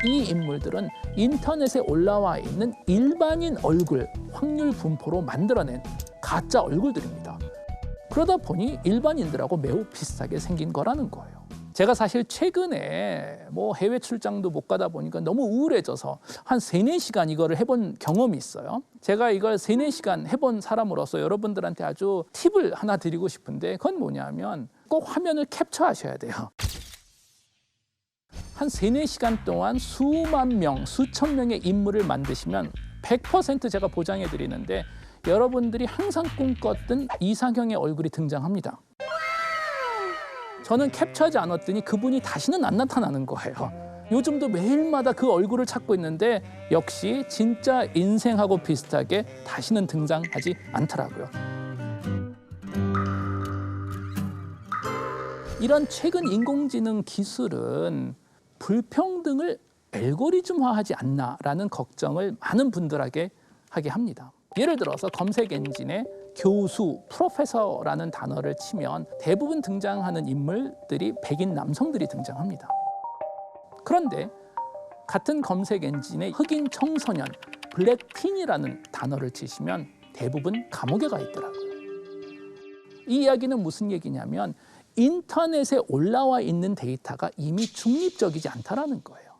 이 인물들은 인터넷에 올라와 있는 일반인 얼굴 확률 분포로 만들어낸 가짜 얼굴들입니다. 그러다 보니 일반인들하고 매우 비슷하게 생긴 거라는 거예요. 제가 사실 최근에 해외 출장도 못 가다 보니까 너무 우울해져서 한 3-4시간 이거를 해본 경험이 있어요. 제가 이걸 3-4시간 해본 사람으로서 여러분들한테 아주 팁을 하나 드리고 싶은데 그건 뭐냐면 꼭 화면을 캡처하셔야 돼요. 한 3-4시간 동안 수만 명, 수천 명의 인물을 만드시면 100% 제가 보장해 드리는데 여러분들이 항상 꿈꿨던 이상형의 얼굴이 등장합니다. 저는 캡처하지 않았더니 그분이 다시는 안 나타나는 거예요. 요즘도 매일마다 그 얼굴을 찾고 있는데 역시 진짜 인생하고 비슷하게 다시는 등장하지 않더라고요. 이런 최근 인공지능 기술은 불평등을 알고리즘화하지 않나라는 걱정을 많은 분들에게 하게 합니다. 예를 들어서 검색 엔진에 교수, 프로페서라는 단어를 치면 대부분 등장하는 인물들이 백인 남성들이 등장합니다. 그런데 같은 검색 엔진에 흑인 청소년, 블랙틴이라는 단어를 치시면 대부분 감옥에 가 있더라고요. 이 이야기는 무슨 얘기냐면 인터넷에 올라와 있는 데이터가 이미 중립적이지 않다라는 거예요.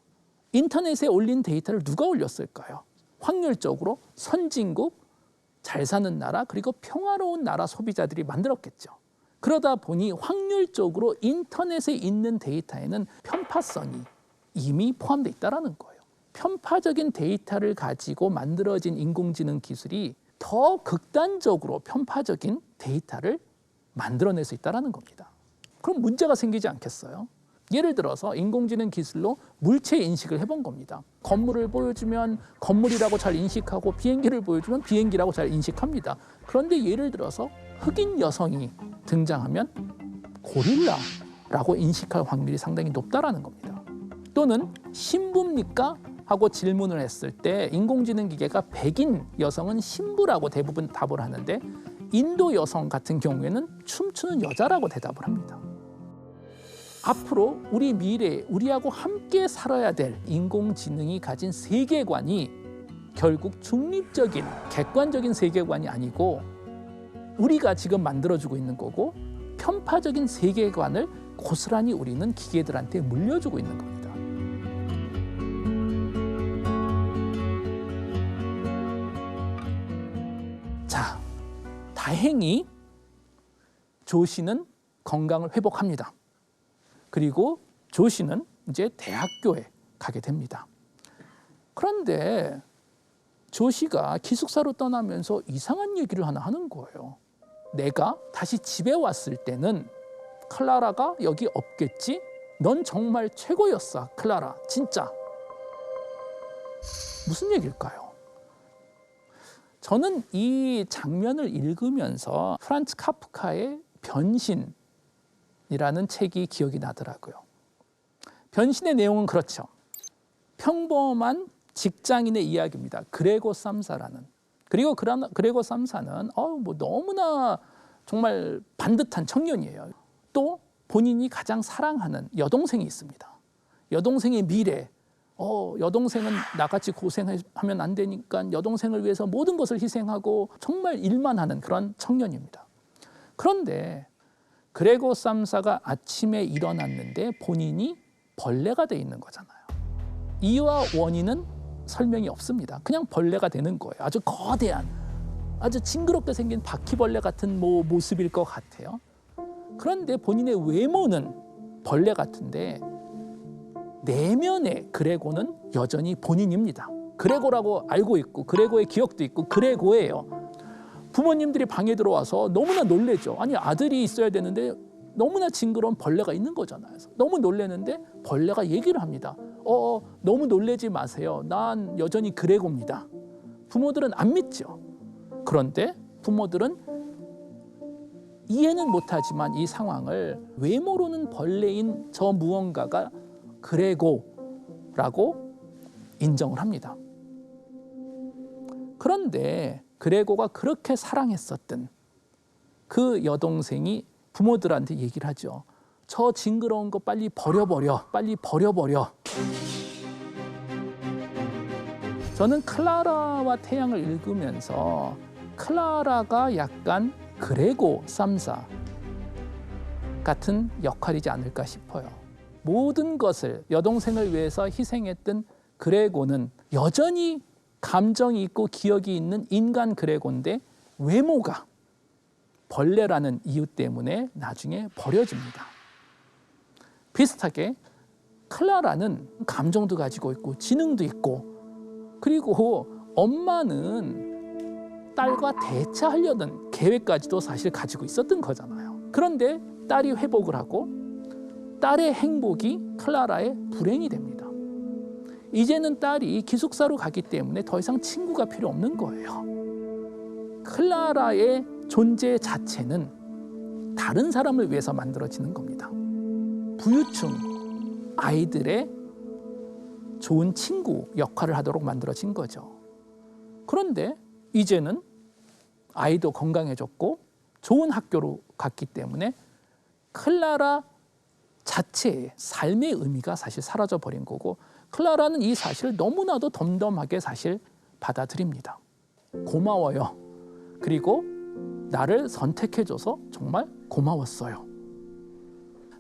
인터넷에 올린 데이터를 누가 올렸을까요? 확률적으로 선진국, 잘 사는 나라, 그리고 평화로운 나라 소비자들이 만들었겠죠. 그러다 보니 확률적으로 인터넷에 있는 데이터에는 편파성이 이미 포함되어 있다는 거예요. 편파적인 데이터를 가지고 만들어진 인공지능 기술이 더 극단적으로 편파적인 데이터를 만들어낼 수 있다는 겁니다. 그럼 문제가 생기지 않겠어요? 예를 들어서 인공지능 기술로 물체 인식을 해본 겁니다. 건물을 보여주면 건물이라고 잘 인식하고 비행기를 보여주면 비행기라고 잘 인식합니다. 그런데 예를 들어서 흑인 여성이 등장하면 고릴라라고 인식할 확률이 상당히 높다는 겁니다. 또는 신부입니까? 하고 질문을 했을 때 인공지능 기계가 백인 여성은 신부라고 대부분 답을 하는데 인도 여성 같은 경우에는 춤추는 여자라고 대답을 합니다. 앞으로 우리 미래에 우리하고 함께 살아야 될 인공지능이 가진 세계관이 결국 중립적인 객관적인 세계관이 아니고 우리가 지금 만들어주고 있는 거고 편파적인 세계관을 고스란히 우리는 기계들한테 물려주고 있는 겁니다. 자, 다행히 조 씨는 건강을 회복합니다. 그리고 조 씨는 이제 대학교에 가게 됩니다. 그런데 조 씨가 기숙사로 떠나면서 이상한 얘기를 하나 하는 거예요. 내가 다시 집에 왔을 때는 클라라가 여기 없겠지? 넌 정말 최고였어, 클라라. 진짜. 무슨 얘기일까요? 저는 이 장면을 읽으면서 프란츠 카프카의 변신 이라는 책이 기억이 나더라고요. 변신의 내용은 그렇죠. 평범한 직장인의 이야기입니다. 그레고 쌈사라는. 그리고 그레고 쌈사는 너무나 정말 반듯한 청년이에요. 또 본인이 가장 사랑하는 여동생이 있습니다. 여동생의 미래. 여동생은 나같이 고생하면 안 되니까 여동생을 위해서 모든 것을 희생하고 정말 일만 하는 그런 청년입니다. 그런데 그레고 쌈사가 아침에 일어났는데 본인이 벌레가 돼 있는 거잖아요. 이유와 원인은 설명이 없습니다. 그냥 벌레가 되는 거예요. 아주 거대한, 아주 징그럽게 생긴 바퀴벌레 같은 모습일 것 같아요. 그런데 본인의 외모는 벌레 같은데 내면의 그레고는 여전히 본인입니다. 그레고라고 알고 있고 그레고의 기억도 있고 그레고예요. 부모님들이 방에 들어와서 너무나 놀래죠. 아니 아들이 있어야 되는데 너무나 징그러운 벌레가 있는 거잖아요. 너무 놀래는데 벌레가 얘기를 합니다. 너무 놀래지 마세요. 난 여전히 그레고입니다. 부모들은 안 믿죠. 그런데 부모들은 이해는 못하지만 이 상황을 외모로는 벌레인 저 무언가가 그레고라고 인정을 합니다. 그런데 그레고가 그렇게 사랑했었던 그 여동생이 부모들한테 얘기를 하죠. 저 징그러운 거 빨리 버려버려. 빨리 버려버려. 저는 클라라와 태양을 읽으면서 클라라가 약간 그레고 삼사 같은 역할이지 않을까 싶어요. 모든 것을 여동생을 위해서 희생했던 그레고는 여전히 감정이 있고 기억이 있는 인간 그레고인데 외모가 벌레라는 이유 때문에 나중에 버려집니다. 비슷하게 클라라는 감정도 가지고 있고 지능도 있고, 그리고 엄마는 딸과 대체하려는 계획까지도 사실 가지고 있었던 거잖아요. 그런데 딸이 회복을 하고 딸의 행복이 클라라의 불행이 됩니다. 이제는 딸이 기숙사로 가기 때문에 더 이상 친구가 필요 없는 거예요. 클라라의 존재 자체는 다른 사람을 위해서 만들어지는 겁니다. 부유층 아이들의 좋은 친구 역할을 하도록 만들어진 거죠. 그런데 이제는 아이도 건강해졌고 좋은 학교로 갔기 때문에 클라라 자체의 삶의 의미가 사실 사라져버린 거고, 클라라는 이 사실을 너무나도 덤덤하게 사실 받아들입니다. 고마워요. 그리고 나를 선택해줘서 정말 고마웠어요.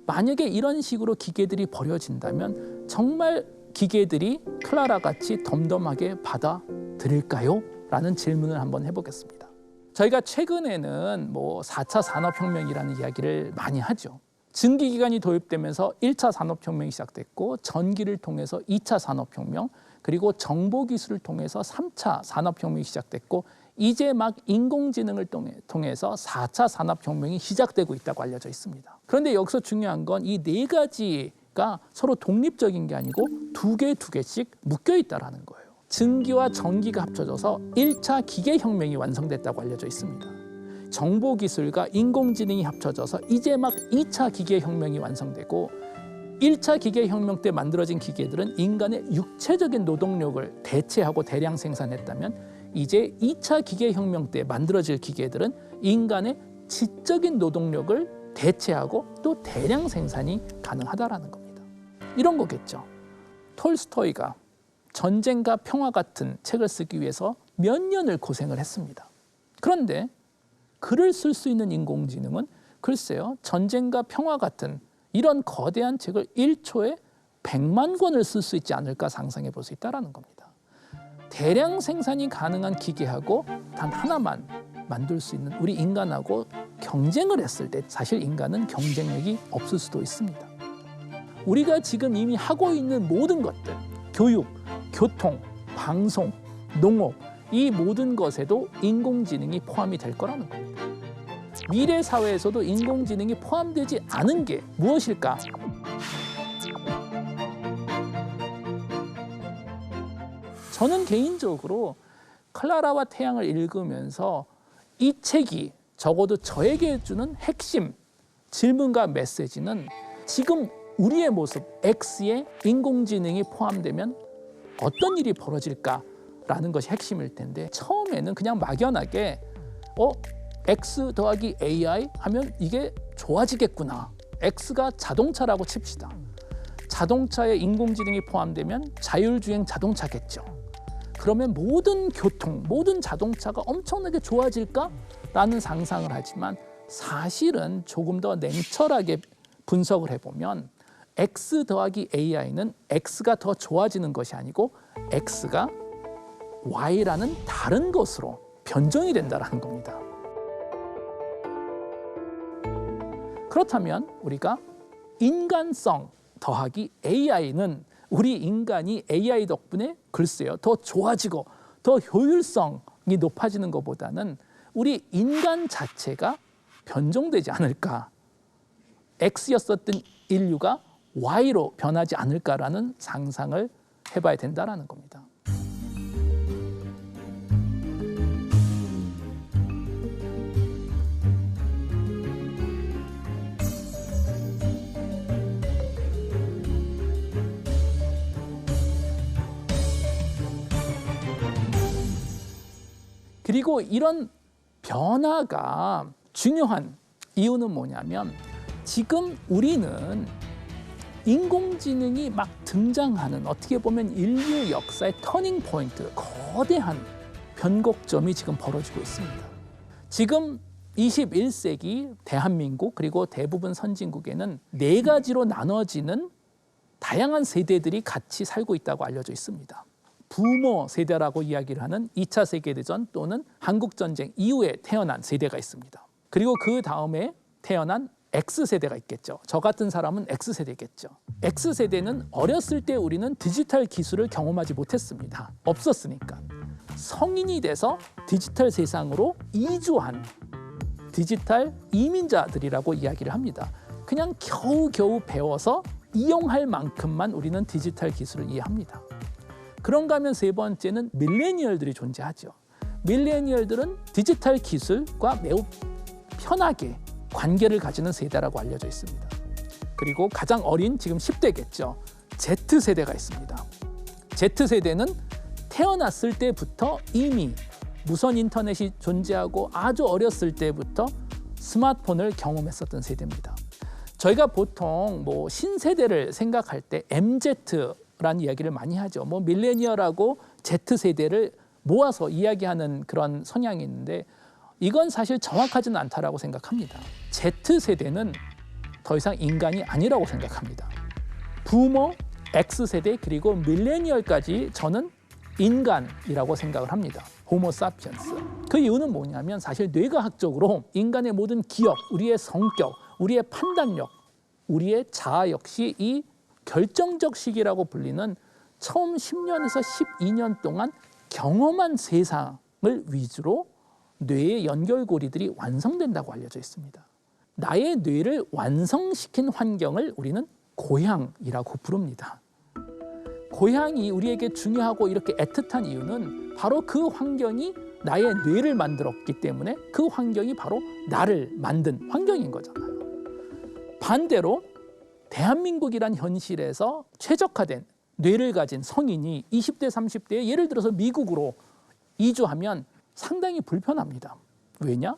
만약에 이런 식으로 기계들이 버려진다면 정말 기계들이 클라라같이 덤덤하게 받아들일까요? 라는 질문을 한번 해보겠습니다. 저희가 최근에는 4차 산업혁명이라는 이야기를 많이 하죠. 증기기관이 도입되면서 1차 산업혁명이 시작됐고, 전기를 통해서 2차 산업혁명, 그리고 정보기술을 통해서 3차 산업혁명이 시작됐고, 이제 막 인공지능을 통해서 4차 산업혁명이 시작되고 있다고 알려져 있습니다. 그런데 여기서 중요한 건 이 네 가지가 서로 독립적인 게 아니고 두 개씩 묶여 있다는 거예요. 증기와 전기가 합쳐져서 1차 기계혁명이 완성됐다고 알려져 있습니다. 정보기술과 인공지능이 합쳐져서 이제 막 2차 기계혁명이 완성되고, 1차 기계혁명 때 만들어진 기계들은 인간의 육체적인 노동력을 대체하고 대량 생산했다면, 이제 2차 기계혁명 때 만들어질 기계들은 인간의 지적인 노동력을 대체하고 또 대량 생산이 가능하다는 겁니다. 이런 거겠죠. 톨스토이가 전쟁과 평화 같은 책을 쓰기 위해서 몇 년을 고생을 했습니다. 그런데 글을 쓸 수 있는 인공지능은 글쎄요, 전쟁과 평화 같은 이런 거대한 책을 1초에 100만 권을 쓸 수 있지 않을까 상상해 볼 수 있다는 겁니다. 대량 생산이 가능한 기계하고 단 하나만 만들 수 있는 우리 인간하고 경쟁을 했을 때 사실 인간은 경쟁력이 없을 수도 있습니다. 우리가 지금 이미 하고 있는 모든 것들, 교육, 교통, 방송, 농업, 이 모든 것에도 인공지능이 포함이 될 거라는 겁니다. 미래 사회에서도 인공지능이 포함되지 않은 게 무엇일까? 저는 개인적으로 클라라와 태양을 읽으면서 이 책이 적어도 저에게 주는 핵심 질문과 메시지는, 지금 우리의 모습 X에 인공지능이 포함되면 어떤 일이 벌어질까라는 것이 핵심일 텐데, 처음에는 그냥 막연하게 X 더하기 AI 하면 이게 좋아지겠구나. X가 자동차라고 칩시다. 자동차에 인공지능이 포함되면 자율주행 자동차겠죠. 그러면 모든 교통, 모든 자동차가 엄청나게 좋아질까라는 상상을 하지만, 사실은 조금 더 냉철하게 분석을 해보면 X 더하기 AI는 X가 더 좋아지는 것이 아니고 X가 Y라는 다른 것으로 변종이 된다는 겁니다. 그렇다면 우리가 인간성 더하기 AI는 우리 인간이 AI 덕분에 글쎄요, 더 좋아지고 더 효율성이 높아지는 것보다는 우리 인간 자체가 변종되지 않을까, X였었던 인류가 Y로 변하지 않을까라는 상상을 해봐야 된다는 겁니다. 그리고 이런 변화가 중요한 이유는 뭐냐면, 지금 우리는 인공지능이 막 등장하는 어떻게 보면 인류 역사의 터닝 포인트, 거대한 변곡점이 지금 벌어지고 있습니다. 지금 21세기 대한민국 그리고 대부분 선진국에는 4가지로 나눠지는 다양한 세대들이 같이 살고 있다고 알려져 있습니다. 부모 세대라고 이야기를 하는 2차 세계대전 또는 한국전쟁 이후에 태어난 세대가 있습니다. 그리고 그 다음에 태어난 X세대가 있겠죠. 저 같은 사람은 X세대겠죠. X세대는 어렸을 때 우리는 디지털 기술을 경험하지 못했습니다. 없었으니까. 성인이 돼서 디지털 세상으로 이주한 디지털 이민자들이라고 이야기를 합니다. 그냥 겨우겨우 배워서 이용할 만큼만 우리는 디지털 기술을 이해합니다. 그런가 하면 세 번째는 밀레니얼들이 존재하죠. 밀레니얼들은 디지털 기술과 매우 편하게 관계를 가지는 세대라고 알려져 있습니다. 그리고 가장 어린 지금 10대겠죠. Z세대가 있습니다. Z세대는 태어났을 때부터 이미 무선 인터넷이 존재하고 아주 어렸을 때부터 스마트폰을 경험했었던 세대입니다. 저희가 보통 신세대를 생각할 때 MZ라는 이야기를 많이 하죠. 밀레니얼하고 Z세대를 모아서 이야기하는 그런 성향이 있는데 이건 사실 정확하지는 않다라고 생각합니다. Z세대는 더 이상 인간이 아니라고 생각합니다. 부모, X세대 그리고 밀레니얼까지 저는 인간이라고 생각을 합니다. 호모 사피엔스. 그 이유는 뭐냐면 사실 뇌과학적으로 인간의 모든 기억, 우리의 성격, 우리의 판단력, 우리의 자아 역시 이 결정적 시기라고 불리는 처음 10년에서 12년 동안 경험한 세상을 위주로 뇌의 연결고리들이 완성된다고 알려져 있습니다. 나의 뇌를 완성시킨 환경을 우리는 고향이라고 부릅니다. 고향이 우리에게 중요하고 이렇게 애틋한 이유는 바로 그 환경이 나의 뇌를 만들었기 때문에 그 환경이 바로 나를 만든 환경인 거잖아요. 반대로 대한민국이란 현실에서 최적화된 뇌를 가진 성인이 20대, 30대에 예를 들어서 미국으로 이주하면 상당히 불편합니다. 왜냐?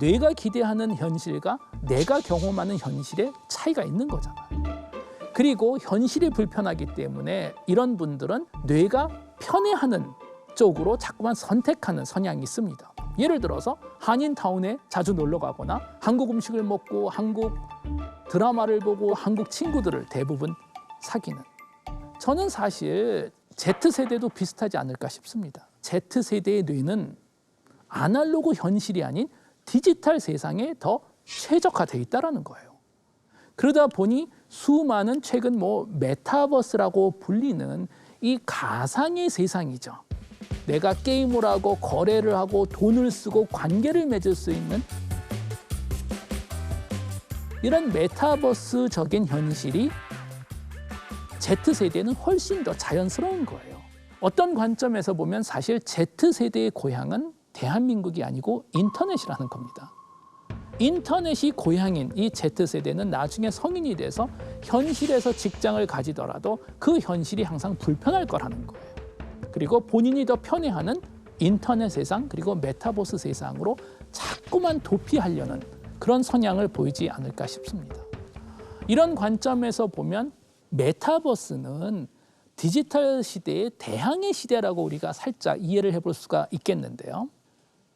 뇌가 기대하는 현실과 내가 경험하는 현실에 차이가 있는 거잖아요. 그리고 현실이 불편하기 때문에 이런 분들은 뇌가 편애하는 쪽으로 자꾸만 선택하는 성향이 있습니다. 예를 들어서 한인타운에 자주 놀러 가거나 한국 음식을 먹고 한국 드라마를 보고 한국 친구들을 대부분 사귀는. 저는 사실 Z세대도 비슷하지 않을까 싶습니다. Z세대의 뇌는 아날로그 현실이 아닌 디지털 세상에 더 최적화되어 있다는 거예요. 그러다 보니 수많은 최근 메타버스라고 불리는 이 가상의 세상이죠. 내가 게임을 하고 거래를 하고 돈을 쓰고 관계를 맺을 수 있는 이런 메타버스적인 현실이 Z세대는 훨씬 더 자연스러운 거예요. 어떤 관점에서 보면 사실 Z세대의 고향은 대한민국이 아니고 인터넷이라는 겁니다. 인터넷이 고향인 이 Z세대는 나중에 성인이 돼서 현실에서 직장을 가지더라도 그 현실이 항상 불편할 거라는 거예요. 그리고 본인이 더 편애하는 인터넷 세상 그리고 메타버스 세상으로 자꾸만 도피하려는 그런 성향을 보이지 않을까 싶습니다. 이런 관점에서 보면 메타버스는 디지털 시대의 대항해 시대라고 우리가 살짝 이해를 해볼 수가 있겠는데요.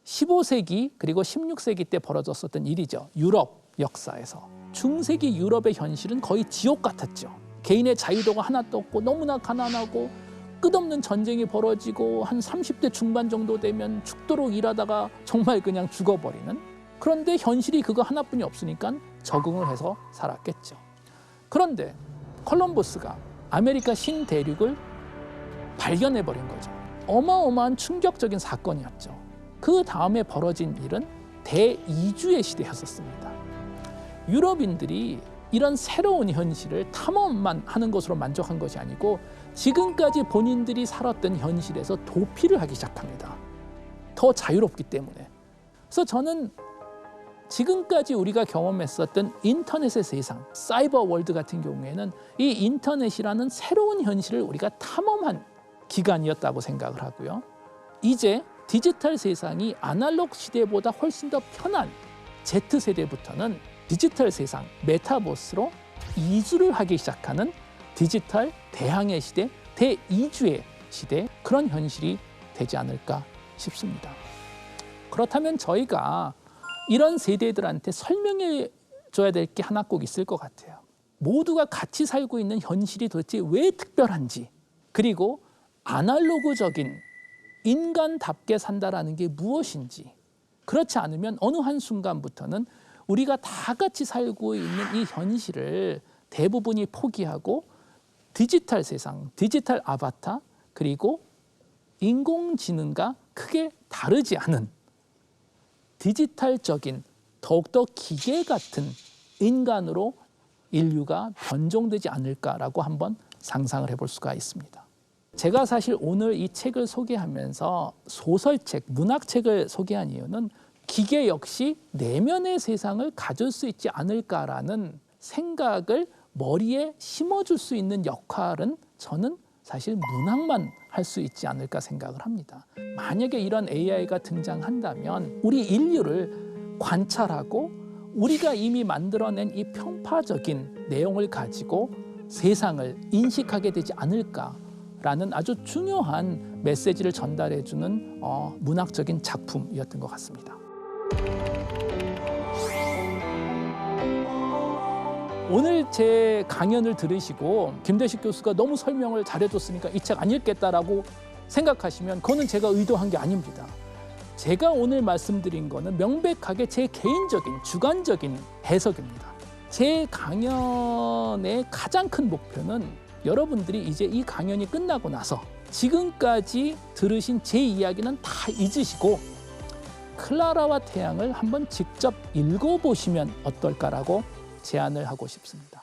15세기 그리고 16세기 때 벌어졌었던 일이죠. 유럽 역사에서. 중세기 유럽의 현실은 거의 지옥 같았죠. 개인의 자유도가 하나도 없고 너무나 가난하고 끝없는 전쟁이 벌어지고 한 30대 중반 정도 되면 죽도록 일하다가 정말 그냥 죽어버리는. 그런데 현실이 그거 하나뿐이 없으니까 적응을 해서 살았겠죠. 그런데 콜럼버스가 아메리카 신대륙을 발견해버린 거죠. 어마어마한 충격적인 사건이었죠. 그 다음에 벌어진 일은 대이주의 시대였었습니다. 유럽인들이 이런 새로운 현실을 탐험만 하는 것으로 만족한 것이 아니고 지금까지 본인들이 살았던 현실에서 도피를 하기 시작합니다. 더 자유롭기 때문에. 그래서 저는 지금까지 우리가 경험했었던 인터넷의 세상, 사이버 월드 같은 경우에는 이 인터넷이라는 새로운 현실을 우리가 탐험한 기간이었다고 생각을 하고요. 이제 디지털 세상이 아날로그 시대보다 훨씬 더 편한 Z세대부터는 디지털 세상, 메타버스로 이주를 하기 시작하는 디지털 대항해 시대, 대이주의 시대, 그런 현실이 되지 않을까 싶습니다. 그렇다면 저희가 이런 세대들한테 설명해 줘야 될 게 하나 꼭 있을 것 같아요. 모두가 같이 살고 있는 현실이 도대체 왜 특별한지, 그리고 아날로그적인 인간답게 산다라는 게 무엇인지, 그렇지 않으면 어느 한순간부터는 우리가 다 같이 살고 있는 이 현실을 대부분이 포기하고 디지털 세상, 디지털 아바타, 그리고 인공지능과 크게 다르지 않은 디지털적인 더욱더 기계 같은 인간으로 인류가 변종되지 않을까라고 한번 상상을 해볼 수가 있습니다. 제가 사실 오늘 이 책을 소개하면서 소설책, 문학책을 소개한 이유는 기계 역시 내면의 세상을 가질 수 있지 않을까라는 생각을 머리에 심어줄 수 있는 역할은 저는 사실 문학만 할 수 있지 않을까 생각을 합니다. 만약에 이런 AI가 등장한다면 우리 인류를 관찰하고 우리가 이미 만들어낸 이 편파적인 내용을 가지고 세상을 인식하게 되지 않을까라는 아주 중요한 메시지를 전달해주는 문학적인 작품이었던 것 같습니다. 오늘 제 강연을 들으시고 김대식 교수가 너무 설명을 잘해줬으니까 이 책 안 읽겠다라고 생각하시면 그거는 제가 의도한 게 아닙니다. 제가 오늘 말씀드린 거는 명백하게 제 개인적인 주관적인 해석입니다. 제 강연의 가장 큰 목표는 여러분들이 이제 이 강연이 끝나고 나서 지금까지 들으신 제 이야기는 다 잊으시고 클라라와 태양을 한번 직접 읽어보시면 어떨까라고 제안을 하고 싶습니다.